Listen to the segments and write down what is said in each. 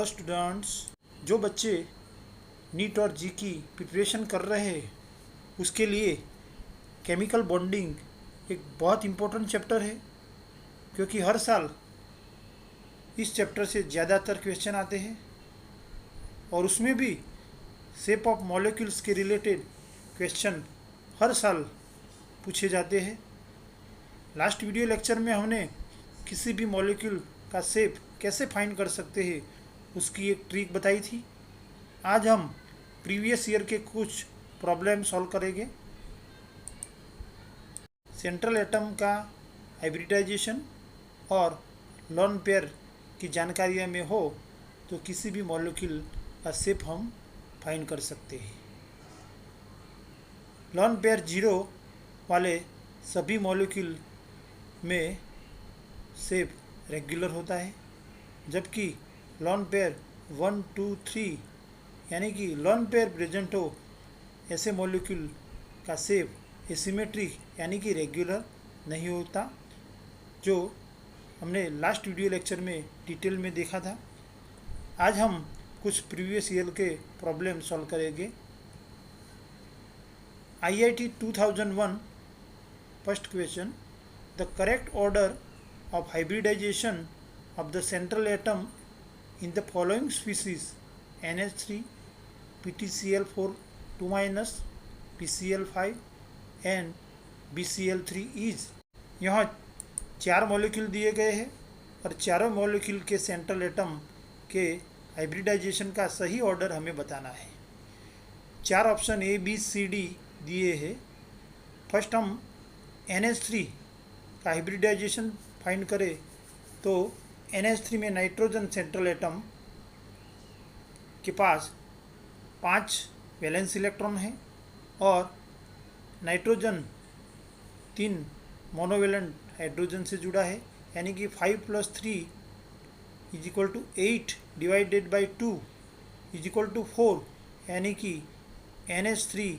Hello students. जो बच्चे NEET और जी की प्रिपरेशन कर रहे हैं उसके लिए केमिकल बॉन्डिंग एक बहुत इम्पोर्टेंट चैप्टर है, क्योंकि हर साल इस चैप्टर से ज़्यादातर क्वेश्चन आते हैं और उसमें भी शेप ऑफ मॉलिक्यूल्स के रिलेटेड क्वेश्चन हर साल पूछे जाते हैं। लास्ट वीडियो लेक्चर में हमने किसी भी मॉलिक्यूल का शेप कैसे फाइंड कर सकते हैं उसकी एक ट्रिक बताई थी। आज हम प्रीवियस ईयर के कुछ प्रॉब्लम सॉल्व करेंगे। सेंट्रल एटम का हाइब्रिडाइजेशन और लोन पेयर की जानकारी में हो तो किसी भी मॉलिक्यूल का शेप हम फाइंड कर सकते हैं। लोन पेयर जीरो वाले सभी मॉलिक्यूल में शेप रेगुलर होता है, जबकि लोन पेयर 1, 2, 3 यानी कि लोन पेयर प्रेजेंट हो ऐसे मॉलिक्यूल का शेप एसिमेट्रिक यानी कि रेगुलर नहीं होता, जो हमने लास्ट वीडियो लेक्चर में डिटेल में देखा था। आज हम कुछ प्रीवियस ईयर के प्रॉब्लम सॉल्व करेंगे। IIT 2001 first question, the correct order of hybridization of the central atom in the following species NH3, PTCl4 2-, PCl5 and BCl3 is। यहाँ चार मॉलिक्यूल दिए गए हैं और चारों मॉलिक्यूल के सेंट्रल एटम के हाइब्रिडाइजेशन का सही ऑर्डर हमें बताना है। चार option A, B, C, D दिए हैं। फर्स्ट हम NH3 का हाइब्रिडाइजेशन फाइंड करें तो NH3 में नाइट्रोजन सेंट्रल एटम के पास 5 वैलेंस इलेक्ट्रॉन है और नाइट्रोजन 3 मोनोवेलेंट हाइड्रोजन से जुड़ा है, यानी कि 5 + 3 = 8 डिवाइडेड बाई 2 = 4, यानी कि NH3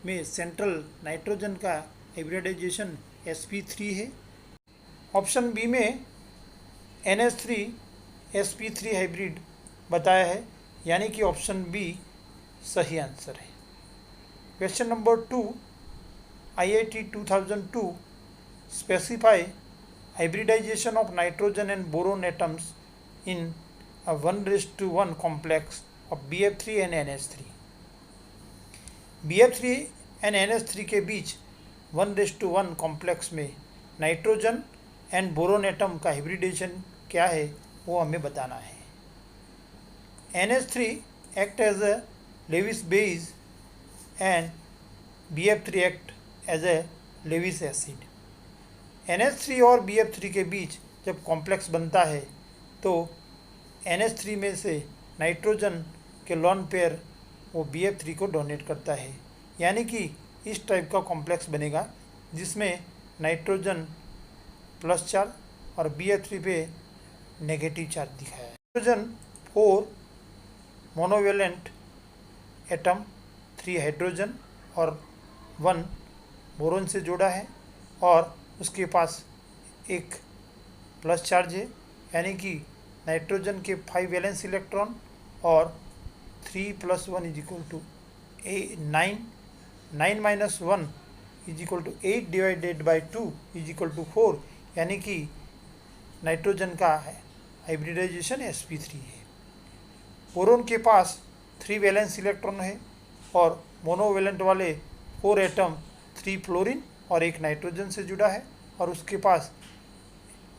में सेंट्रल नाइट्रोजन का हाइब्रिडाइजेशन sp3 है। ऑप्शन बी में NH3 sp3 हाइब्रिड बताया है, यानी कि ऑप्शन बी सही आंसर है। Question number 2, IIT 2002 specify hybridisation of nitrogen and boron atoms in 1:1 complex of BF3 and NH3। BF3 and NH3 के बीच 1:1 कॉम्प्लेक्स में नाइट्रोजन एंड बोरोन एटम का हाइब्रिडेशन क्या है वो हमें बताना है। NH3 act as a Lewis base and BF3 act as a Lewis acid. NH3 और BF3 के बीच जब कॉम्प्लेक्स बनता है तो NH3 में से नाइट्रोजन के लोन पेयर वो BF3 को डोनेट करता है, यानी कि इस टाइप का कॉम्प्लेक्स बनेगा जिसमें नाइट्रोजन प्लस चार्ज और BF3 पे नेगेटिव चार्ज दिखाया है। नाइट्रोजन 4 मोनोवेलेंट एटम, 3 हाइड्रोजन और 1 बोरोन से जोड़ा है और उसके पास एक प्लस चार्ज है, यानी कि नाइट्रोजन के 5 वैलेंस इलेक्ट्रॉन और 3 + 1 = 9, 9 - 1 = 8 डिवाइडेड बाई 2 = 4, यानी कि नाइट्रोजन का हाइब्रिडाइजेशन sp3 है। बोरोन के पास 3 वैलेंस इलेक्ट्रॉन है और मोनोवेलेंट वाले 4 एटम 3 फ्लोरीन और 1 नाइट्रोजन से जुड़ा है और उसके पास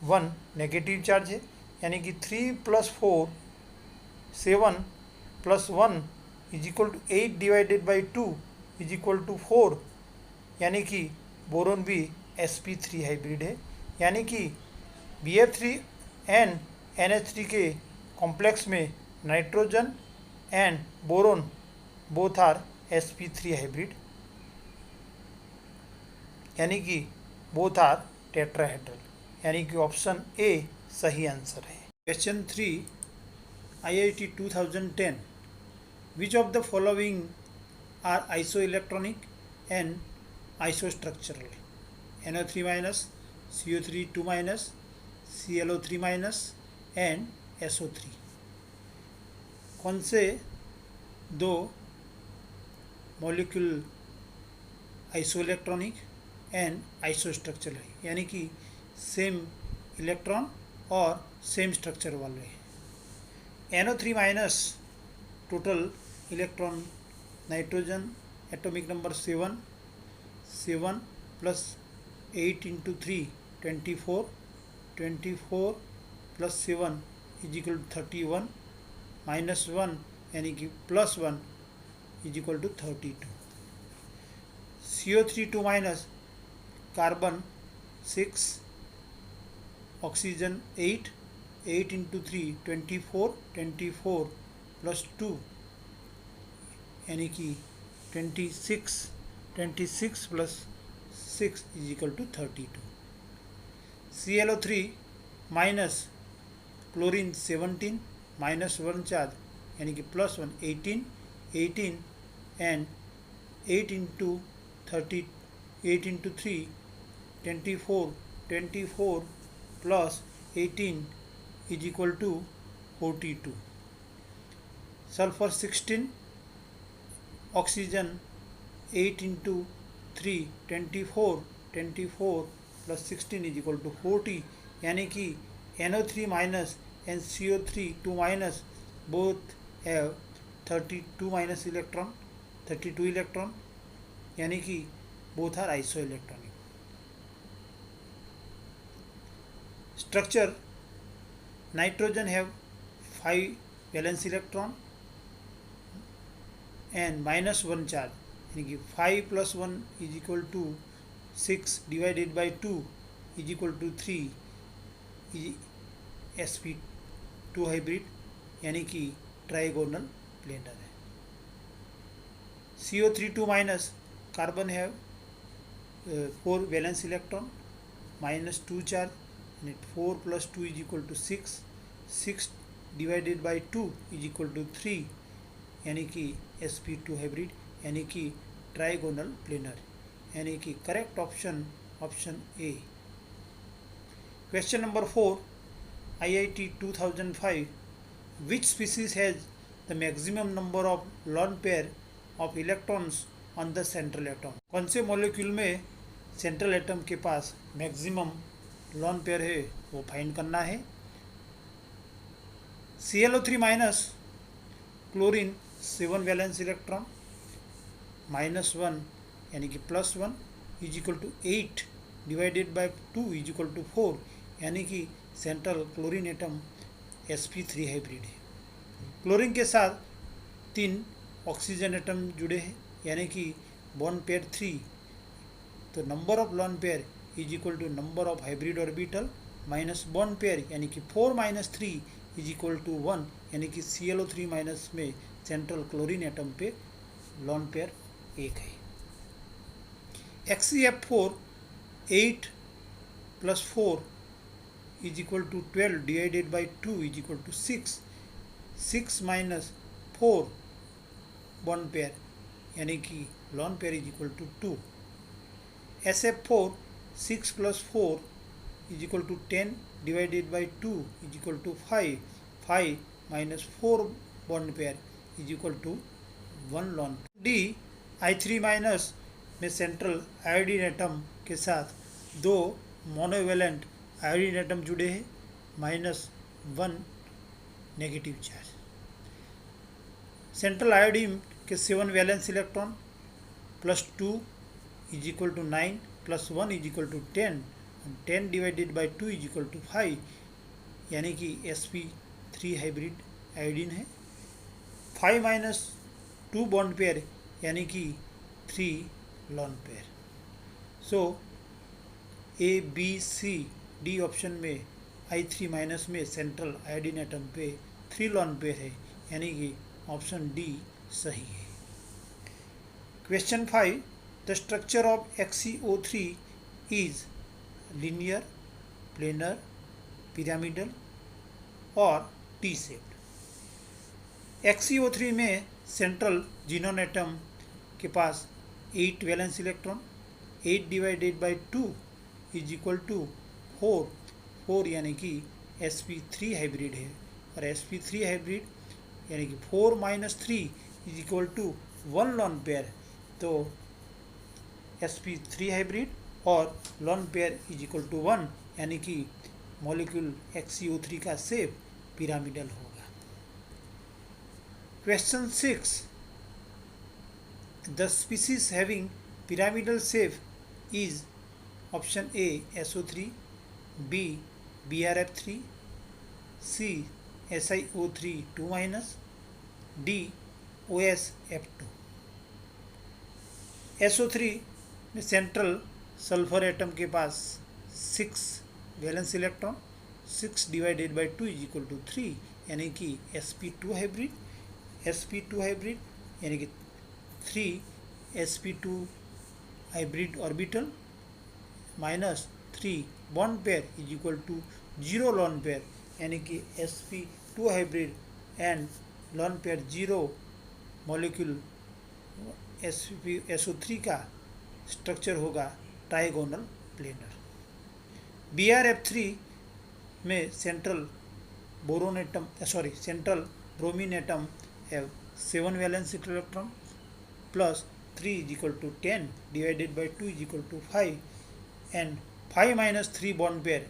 1 नेगेटिव चार्ज है, यानी कि 3 + 4 7 + 1 = 8 डिवाइडेड बाई 2 = 4, यानी कि बोरोन भी sp3 हाइब्रिड है, यानी कि BF3 एंड NH3 के कॉम्प्लेक्स में nitrogen and boron both are sp3 hybrid, यानी कि बोथ आर टेट्राहेड्रल, यानी कि ऑप्शन ए सही आंसर है। Question 3, IIT 2010 which of the following are isoelectronic and isostructural? NO3-, CO3 2-, ClO3- and SO3। कौन से दो मॉलिक्यूल आइसोइलेक्ट्रॉनिक एंड आइसोस्ट्रक्चरल है, यानी कि सेम इलेक्ट्रॉन और सेम स्ट्रक्चर वाले हैं। NO3 minus total electron nitrogen atomic number 7 plus 8 into 3 24 24 plus 7 is equal to 31 minus 1 यानी कि plus 1 is equal to 32। CO3 2 minus carbon 6 oxygen 8 8 into 3 24 24 plus 2 यानी कि 26 plus 6 is equal to 32। ClO3 minus chlorine 17 minus 1 charge यानी कि plus 1 18 and 8 into 30 8 into 3 24 plus 18 is equal to 42। Sulphur 16 oxygen 8 into 3 24 plus 16 is equal to 40, यानी कि NO3 minus and CO3 2 minus both have 32 minus electron 32 electron, यानी कि both are isoelectronic. Structure nitrogen have 5 valence electron and minus 1 charge, यानी कि 5 plus 1 is equal to 6 divided by 2 is equal to 3 sp2 hybrid, यानी कि trigonal planar है। CO3 2 minus carbon have 4 valence electron minus 2 charge, यानी 4 plus 2 is equal to 6 divided by 2 is equal to 3, यानी कि sp2 hybrid, यानी कि trigonal planar, यानी कि correct option A. Question number 4 IIT 2005 which species has the maximum number of lone pair of electrons on the central atom? कौन से molecule में central atom के पास मैक्सिमम लॉन पेयर है वो फाइंड करना है। ClO3 minus chlorine 7 valence electron minus 1 यानी कि plus 1 is equal to 8 divided by 2 is equal to 4, यानी कि central chlorine atom sp3 hybrid है। क्लोरीन के साथ 3 ऑक्सीजन एटम जुड़े हैं, यानी कि बॉन्ड पेयर 3, तो number of lone pair is equal to number of hybrid orbital minus bond pair, यानी कि 4 माइनस 3 इज इक्वल टू 1, यानी कि ClO3 माइनस में सेंट्रल क्लोरीन एटम पे लॉन पेयर 1 है। HCF4 8 plus 4 is equal to 12 divided by 2 is equal to 6 minus 4 bond pair, यानी कि lone pair is equal to 2। SF4 6 plus 4 is equal to 10 divided by 2 is equal to 5 minus 4 bond pair is equal to 1 lone. I3 minus में central iodine atom के साथ 2 monovalent iodine atom जुड़े हैं minus 1 negative charge. Central iodine के 7 valence electron plus 2 is equal to 9 plus 1 is equal to 10 divided by 2 is equal to 5, यानी कि sp3 hybrid iodine है। 5 minus 2 bond pair, यानी कि 3 लॉन पेयर। सो ABCD option में I3 minus में central iodine atom पे 3 lone pair है, यानी कि ऑप्शन डी सही है। Question 5 the structure of XeO3 is linear, planar, pyramidal और टी शेप्ड। XeO3 में सेंट्रल जीनोन एटम के पास 8 valence electron 8 divided by 2 is equal to 4 यानी कि sp3 हाइब्रिड है, और sp3 हाइब्रिड यानी कि 4 - 3 is equal to 1 lone pair. तो sp3 हाइब्रिड और lone pair is equal to 1, यानी कि मॉलिक्यूल XeO3 का शेप पिरामिडल होगा। Question 6, the species having pyramidal shape is option A SO3, B BrF3, C SiO3 2-, D OSF2। SO3 में central sulphur atom के पास 6 valence electron, 6 divided by 2 is equal to 3, यानी कि sp2 hybrid, sp2 hybrid यानी कि 3 sp2 hybrid orbital minus 3 bond pair is equal to 0 lone pair, यानी कि sp2 hybrid and lone pair 0 molecule SO3 का structure होगा ट्राइगोनल प्लेनर। BrF3 में central bromine atom have 7 valence electron plus 3 is equal to 10 divided by 2 is equal to 5 and 5 - 3 bond pair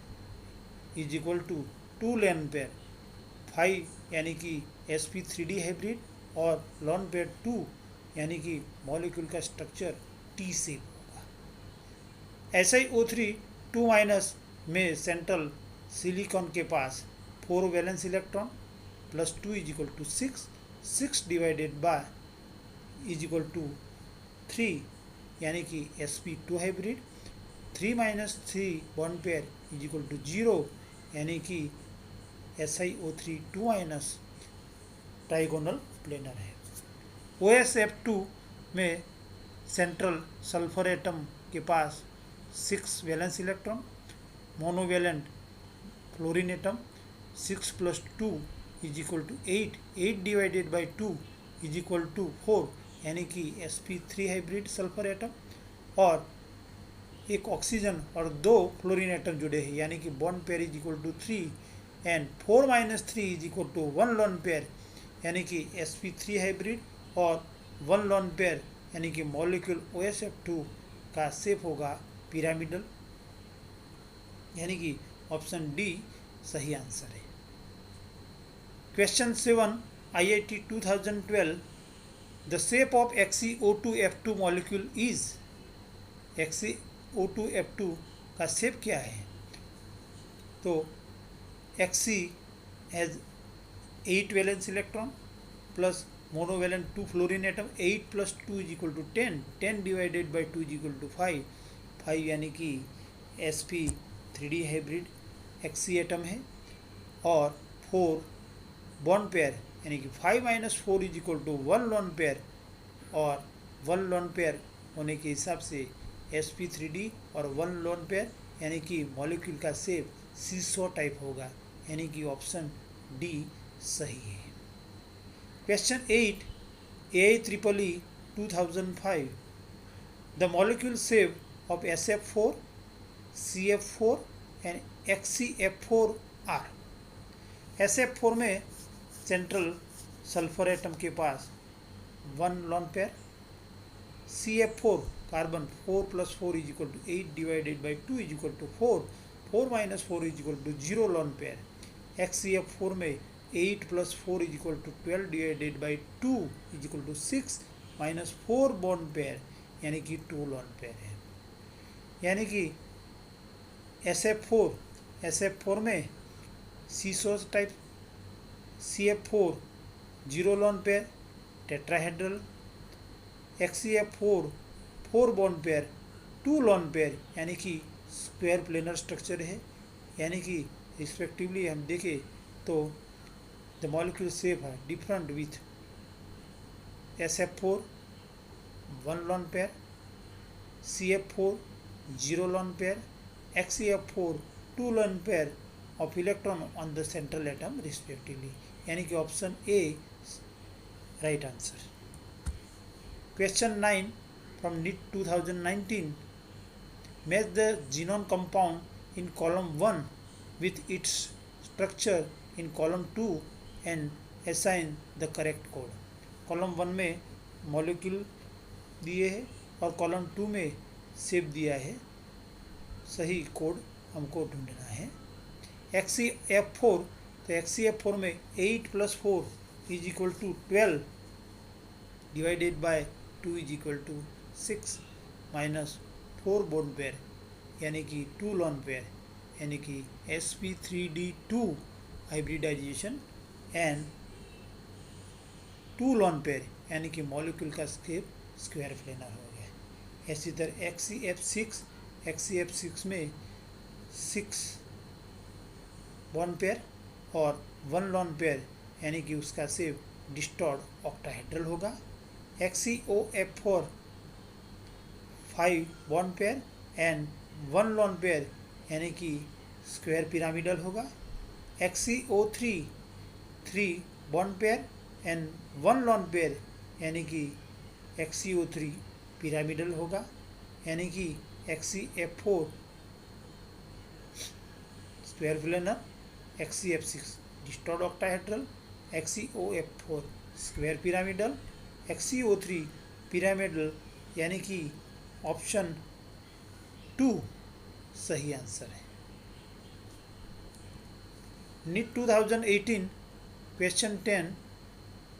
is equal to 2 lone pair 5, यानी कि sp3d hybrid और lone pair 2, यानी कि molecule का structure T shape होगा। SiO3 2- में central silicon के पास 4 valence electron plus 2 is equal to 6 divided by is equal to 3, यानी कि sp2 hybrid 3 - 3 bond pair is equal to 0, यानी कि SiO3 2- ट्राइगोनल प्लेनर है। OSF2 में सेंट्रल सल्फर एटम के पास 6 valence electron, monovalent fluorine atom 6 + 2 is equal to 8 divided by 2 is equal to 4, यानी कि sp3 हाइब्रिड सल्फर एटम और एक ऑक्सीजन और 2 फ्लोरीन एटम जुड़े हैं, यानी कि bond pair is equal to 3 and 4 - 3 is equal to 1 lone pair, यानी कि sp3 हाइब्रिड और 1 लोन पेयर, यानी कि मॉलिक्यूल OSF2 का शेप होगा पिरामिडल, यानी कि ऑप्शन डी सही आंसर है। Question 7, IIT 2012, the shape of XeO2F2 molecule is, XeO2F2 का शेप क्या है? तो Xe has 8 valence electron plus monovalent 2 fluorine atom 8 + 2 is equal to 10 divided by 2 is equal to 5, यानी कि sp3d हाइब्रिड Xe एटम है और 4 बॉन्ड पेयर, यानी कि 5 - 4 is equal to 1 lone pair, और 1 लोन पेयर होने के हिसाब से sp3d और 1 लोन पेयर, यानी कि मॉलिक्यूल का शेप सीसॉ टाइप होगा, यानी कि ऑप्शन डी सही है। Question 8, AIEEE 2005, the molecule shape of SF4, CF4 and XeF4 are. SF4 में सेंट्रल सल्फर एटम के पास 1 lone pair, CF4 carbon 4 + 4 is equal to 8 divided by 2 is equal to 4 - 4 is equal to 0 lone pair, XeF4 में 8 + 4 is equal to 12 divided by 2 is equal to 6 - 4 bond pair, यानी कि 2 lone pair है, यानी कि SF4 में seesaw type, CF4 0 lone pair tetrahedral, XeF4 4 bond pair 2 lone pair, यानी कि square planar structure है, यानी कि रिस्पेक्टिवली हम देखें तो द मॉलिक्यूल शेप है different with SF4 1 lone pair, CF4 0 lone pair, XeF4 2 lone pair of electron on the central atom respectively, यानी कि option A right answer. Question 9 from NIT 2019, match the genome compound in column 1 with its structure in column 2 and assign the correct code. Column 1 में molecule दिए है और column 2 में shape दिया है, सही कोड हमको ढूंढना है। XCF4, तो XCF4 में 8 + 4 = 12 divided by 2 = 6 minus 4 bone pair यानी कि 2 लॉन पेयर यानी कि sp3d2 hybridization and 2 lone pair यानी कि मॉलिक्यूल का शेप स्क्वायर प्लेनर हो गया। इसी तरह XCF6 में 6 बॉन पेयर और 1 लॉन पेयर यानी कि उसका शेप डिस्टॉर्ड ऑक्टाहेड्रल होगा। XCOF4 5 Bon pair and 1 lone pair यानी कि स्क्वायर पिरामिडल होगा। XCO3 3 Bon pair and 1 lone pair यानी कि XCO3 पिरामिडल होगा, यानी कि XCF4 square planar, XCF6 distorted octahedral, XCOF4 square pyramidal, XCO3 pyramidal यानी कि ऑप्शन 2 सही आंसर है। NEET 2018 question 10,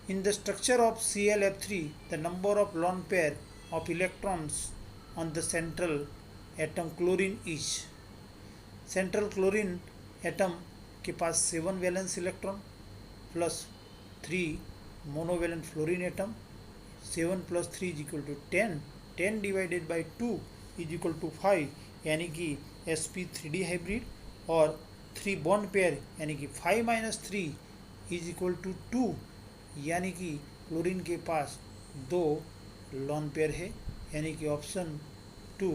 in the structure of ClF3 the number of lone pair of electrons on the central atom chlorine is। Central chlorine atom के पास 7 valence electron plus 3 monovalent fluorine atom, 7 + 3 = 10, 10 divided by 2 = 5 यानी कि sp3d hybrid, और 3 bond pair यानी कि 5 - 3 = 2 यानी कि chlorine के पास 2 lone pair है यानी कि option 2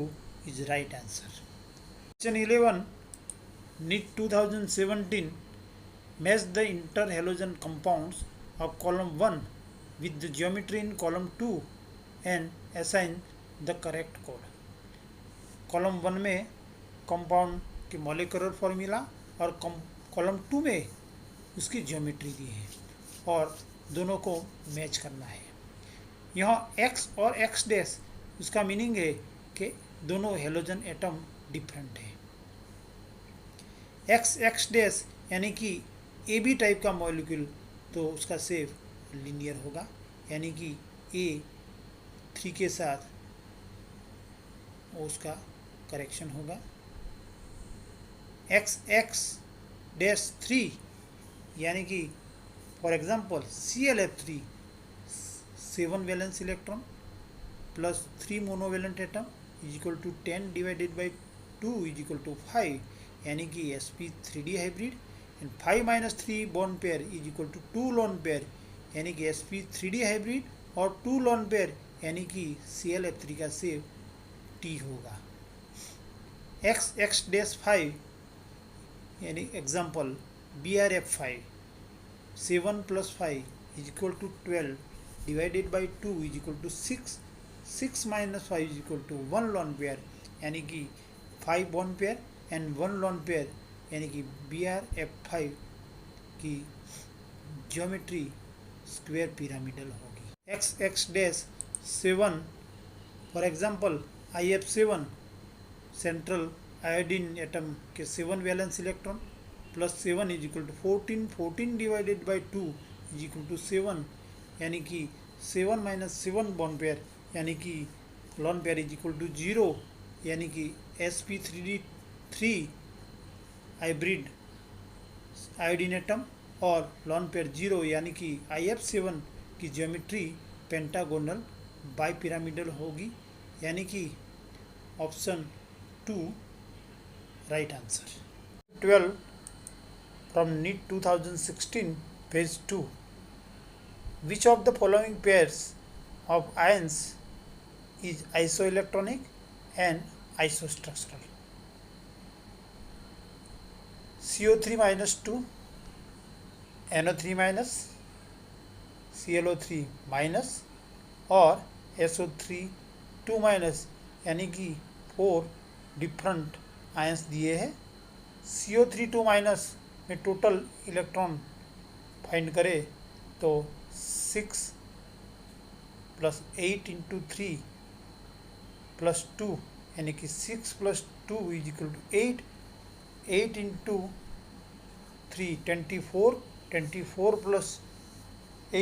is right answer. Question 11, NEET 2017 match the interhalogen compounds of column 1 with the geometry in column 2 and assign the correct code। Column 1 में कंपाउंड के मॉलिक्यूलर फॉर्मूला और कॉलम 2 में उसकी ज्योमेट्री दी है और दोनों को मैच करना है। यहाँ x और x डैश उसका मीनिंग है कि दोनों हेलोजन एटम डिफरेंट है। x डैश यानी कि ए बी टाइप का मॉलिक्यूल तो उसका शेप लीनियर होगा यानी कि A3 के साथ उसका करेक्शन होगा। x डैश 3 यानी कि for example ClF3 7 valence electron plus 3 monovalent atom = 10 divided by 2 = 5 यानी कि sp3d hybrid, and 5 - 3 bond pair = 2 lone pair यानी कि sp3d हाइब्रिड और 2 लॉन पेयर यानी कि ClF3 का शेप T होगा। x डैश 5 यानी example BrF5 7 + 5 = 12 divided by 2 = 6, 6 - 5 = 1 lone pair यानी कि 5 bond pair and 1 lone pair यानी कि BrF5 की ज्योमेट्री स्क्वायर पिरामिडल होगी। x dash 7 for example IF7 central iodine atom के 7 valence electron plus 7 = 14, 14 divided by 2 = 7 यानी कि 7 - 7 बॉन्ड पेयर यानी कि लॉन पेयर = 0 यानी कि sp3d3 हाइब्रिड आयोडीन एटम और लॉन पेयर 0 यानी कि IF7 की ज्योमेट्री पेंटागोनल बाई पिरामिडल होगी यानी कि option 2 right answer. 12 from NEET 2016 page 2, which of the following pairs of ions is isoelectronic and isostructural? CO3 - 2, NO3 - ClO3 और SO3 2 यानी कि 4 डिफरेंट आयंस दिए हैं। CO3 2 में टोटल इलेक्ट्रॉन फाइंड करें तो 6 प्लस 8 इंटू 3 प्लस 2 यानी कि 6 plus 2 is equal to 8, 8 into 3 24, 24 plus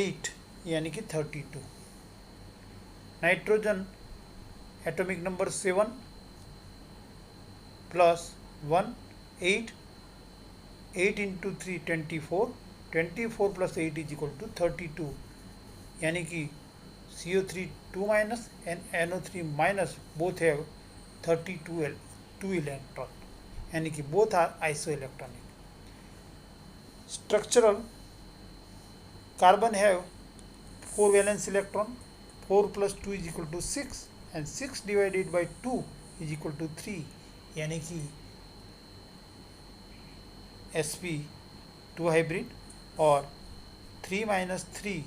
8 यानी कि 32। Nitrogen atomic number 7 plus 1 8, 8 into 3 24, 24 plus 8 is equal to 32 यानी कि CO3 2 minus and NO3 minus both have 32 2 electron यानी कि both are isoelectronic. Structural, carbon have 4 valence electron, 4 plus 2 is equal to 6 and 6 divided by 2 is equal to 3 यानी कि sp2 hybrid और 3 minus 3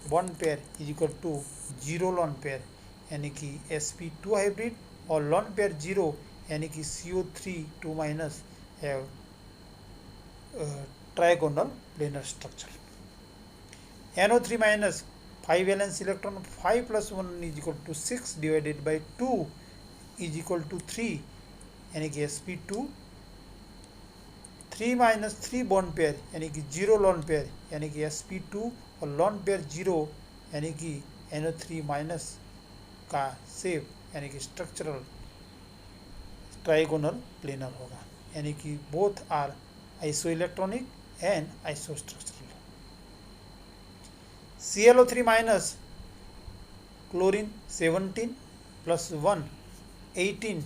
1 pair is equal to 0 lone pair यानी कि sp2 hybrid और lone pair 0 यानी कि CO3 2 minus have trigonal planar structure. NO3 minus 5 valence electron, 5 plus 1 is equal to 6 divided by 2 is equal to 3 यानी कि sp2 3 minus 3 bond pair यानी कि 0 lone pair यानी कि sp2 और लॉन पेयर 0 यानी कि NO3 माइनस का शेप यानी कि स्ट्रक्चरल ट्राइगोनल प्लेनर होगा यानी कि both are isoelectronic and isostructural. ClO3 minus chlorine 17 plus 1 18,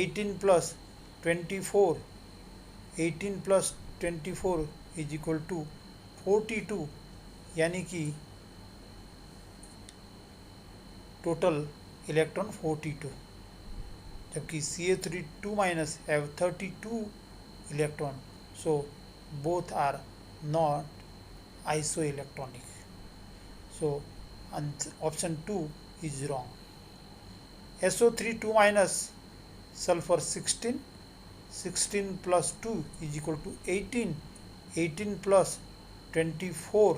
18 plus 24, 18 plus 24 is equal to 42 यानी कि टोटल इलेक्ट्रॉन 42 जबकि CA3 2 minus have 32 electron, so both are not isoelectronic, so option 2 is wrong. SO3 2 minus sulfur 16, 16 plus 2 is equal to 18, 18 plus 24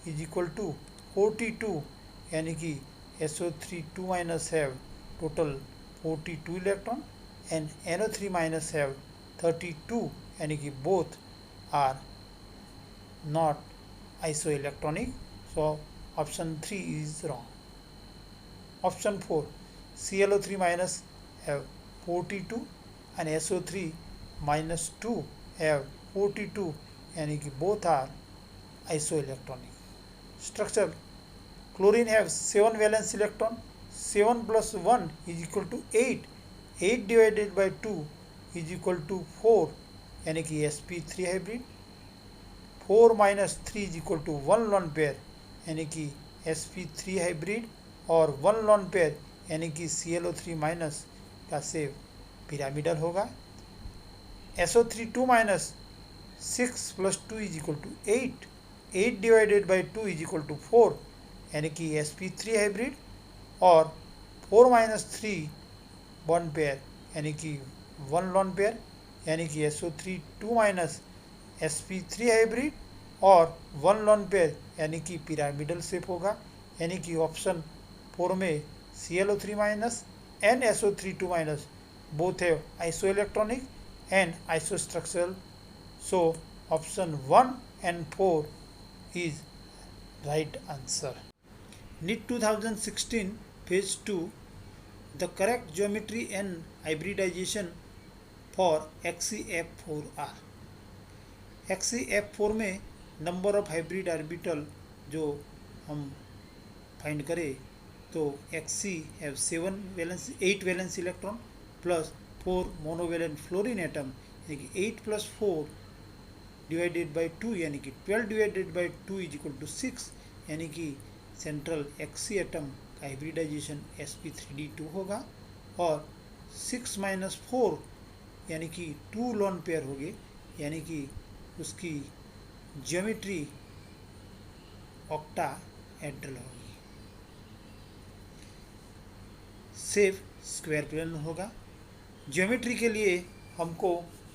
is equal to 42 यानी कि SO3 2 minus have total 42 electron and NO3 minus have 32 यानी कि both are not isoelectronic, so option 3 is wrong. Option 4 ClO3 minus have 42 and SO3 minus 2 have 42 यानी कि both are isoelectronic. Structure, chlorine have 7 valence electron, 7 plus 1 is equal to 8, 8 divided by 2 is equal to 4 यानी कि sp3 hybrid, 4 minus 3 is equal to 1 lone pair यानी कि sp3 hybrid और 1 lone pair यानी कि ClO3 minus का shape pyramidal होगा। SO3 2 minus 6 plus 2 is equal to 8, 8 divided by 2 is equal to 4 यानी कि sp3 hybrid और 4 minus 3 1 pair यानी कि 1 lone pair यानी कि SO3 2 minus sp3 hybrid और 1 lone pair यानी कि पिरामिडल शेप होगा यानी कि ऑप्शन 4 में ClO3 minus and SO3 2 minus both have isoelectronic and isostructural, so option 1 and 4 is right answer. NIT 2016 phase 2, the correct geometry and hybridization for XeF4 are. XeF4 में number of hybrid orbital जो हम find करें तो Xc have 8 valence electron plus 4 monovalent fluorine atom यानी कि 8 plus 4 divided by 2 यानी कि 12 divided by 2 is equal to 6 यानी कि सेंट्रल Xc एटम का हाइब्रिडाइजेशन sp3d2 होगा और 6 minus 4 यानी कि 2 लोन पेयर हो गए यानी कि उसकी ज्योमेट्री ऑक्टाहेड्रल होगी। शेप स्क्वायर प्लेन होगा। ज्योमेट्री के लिए हमको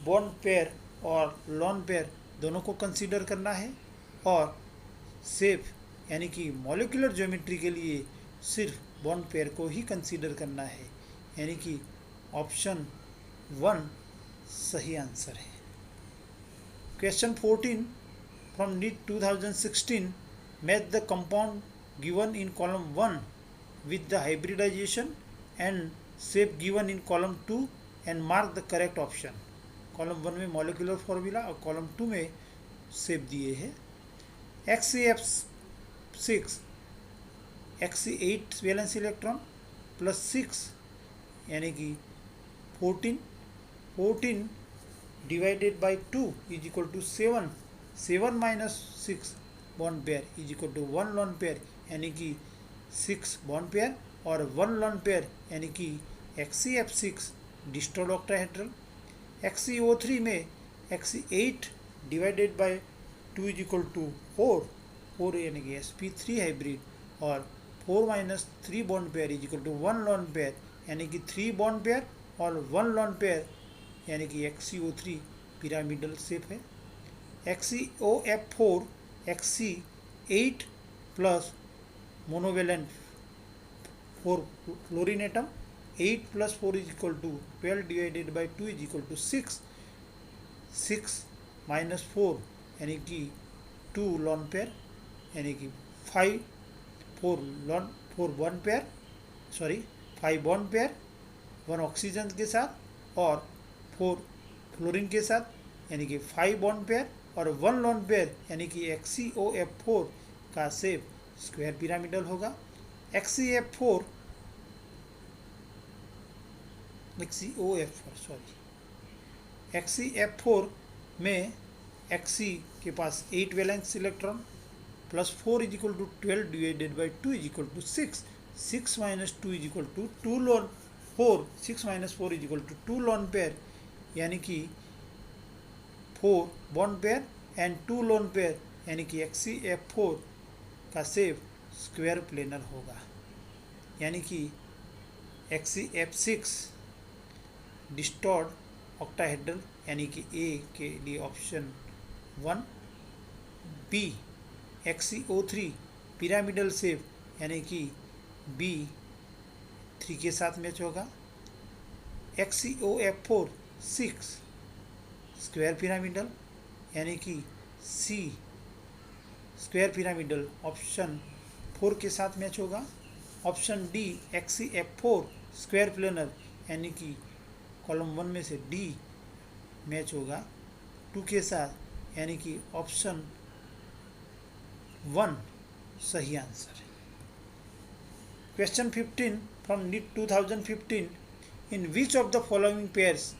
बॉन्ड पेयर और लॉन पेयर दोनों को कंसीडर करना है और सेफ यानी कि मॉलिक्यूलर ज्योमेट्री के लिए सिर्फ बॉन्ड पेयर को ही कंसीडर करना है, यानी कि ऑप्शन 1 सही आंसर है। Question 14 from NEET 2016, match the compound given in column 1 with the hybridization and shape given in column 2 and mark the correct option। Column 1 में मॉलिक्यूलर फॉर्मूला और कॉलम 2 में शेप दिए हैं। XCF6 XC8 valence electron plus 6 यानी कि 14 divided by 2 is equal to 7 minus 6 bond pair is equal to 1 lone pair यानी कि 6 bond pair और 1 लॉन पेयर यानी कि XCF6 डिस्टोर्ड ऑक्टाहेड्रल। XCO3 में XC8 divided by 2 is equal to 4 यानी कि sp3 हाइब्रिड और 4 minus 3 bond pair is equal to 1 lone pair यानी कि 3 बॉन्ड पेयर और 1 लॉन पेयर यानी कि XCO3 पिरामिडल शेप है। XCOF4 XC8 plus monovalent 4 fluorine atom 8 plus 4 is equal to 12 divided by 2 is equal to 6 minus 4 यानी कि 2 lone pair यानी कि 4 bond pair 5 bond pair 1 oxygen के साथ और 4 फ्लोरीन के साथ यानी कि 5 बॉन्ड पेयर और 1 लॉन पेयर यानी कि XCOF4 का शेप स्क्वायर पिरामिडल होगा। XCOF4 में XC के पास 8 valence electron plus 4 is equal to 12 divided by 2 is equal to 6 minus 2 is equal to 2 lone 6 minus 4 is equal to 2 lone pair यानी कि 4 bond pair and 2 lone pair यानी कि XCF4 का shape square planar होगा यानी कि XCF6 distorted octahedral यानी कि ए के लिए option 1। B XCO3 pyramidal shape यानी कि B3 के साथ मैच होगा। XCOF4 6 स्क्वायर पिरामिडल यानी कि C स्क्वायर पिरामिडल ऑप्शन 4 के साथ मैच होगा। Option D XCF4 square planar यानी कि कॉलम 1 में से डी मैच होगा 2 के साथ यानी कि ऑप्शन 1 सही आंसर है। Question 15 from NEET 2015, in which of the following pairs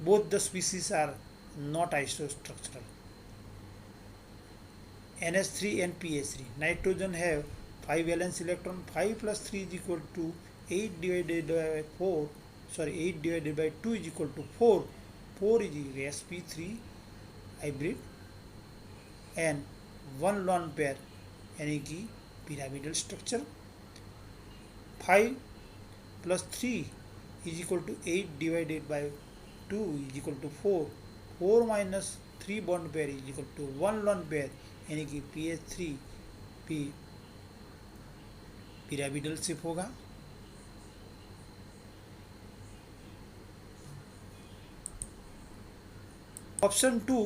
both the species are not isostructural? NH3 and PH3. Nitrogen have 5 valence electron. 5 plus 3 is equal to 8 divided by 4. 8 divided by 2 is equal to 4. 4 is sp3 hybrid and 1 lone pair यानी कि pyramidal structure. 5 plus 3 is equal to 8 divided by 2 is equal to 4. 4 minus 3 bond pair is equal to 1 lone pair यानी कि PH3 भी pyramidal shape होगा। Option 2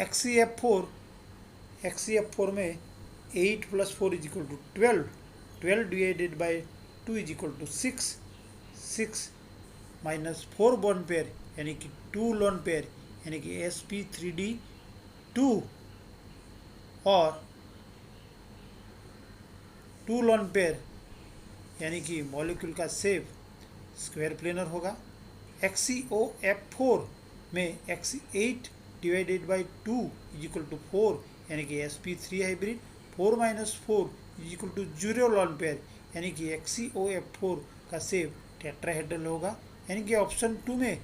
XCF4 में 8 plus 4 is equal to 12 divided by 2 is equal to 6 minus 4 bond pair यानी कि 2 lone pair यानी कि sp3d2 और 2 लॉन पेयर यानी कि मॉलिक्यूल का शेप स्क्वायर प्लेनर होगा। XCOF4 में XC8 divided by 2 is equal to 4 यानी कि sp3 hybrid 4 minus 4 is equal to 0 lone pair यानी कि XCOF4 का शेप टेट्राहेड्रल होगा यानी कि ऑप्शन 2 में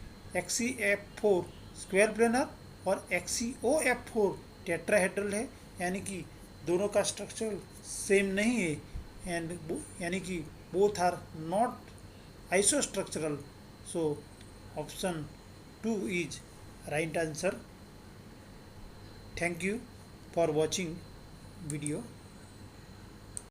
XCF4 स्क्वायर प्लेनर और XCOF4 टेट्राहेड्रल है यानी कि दोनों का स्ट्रक्चर सेम नहीं है एंड यानी कि both are not isostructural, so option 2 is right answer. Thank you for watching video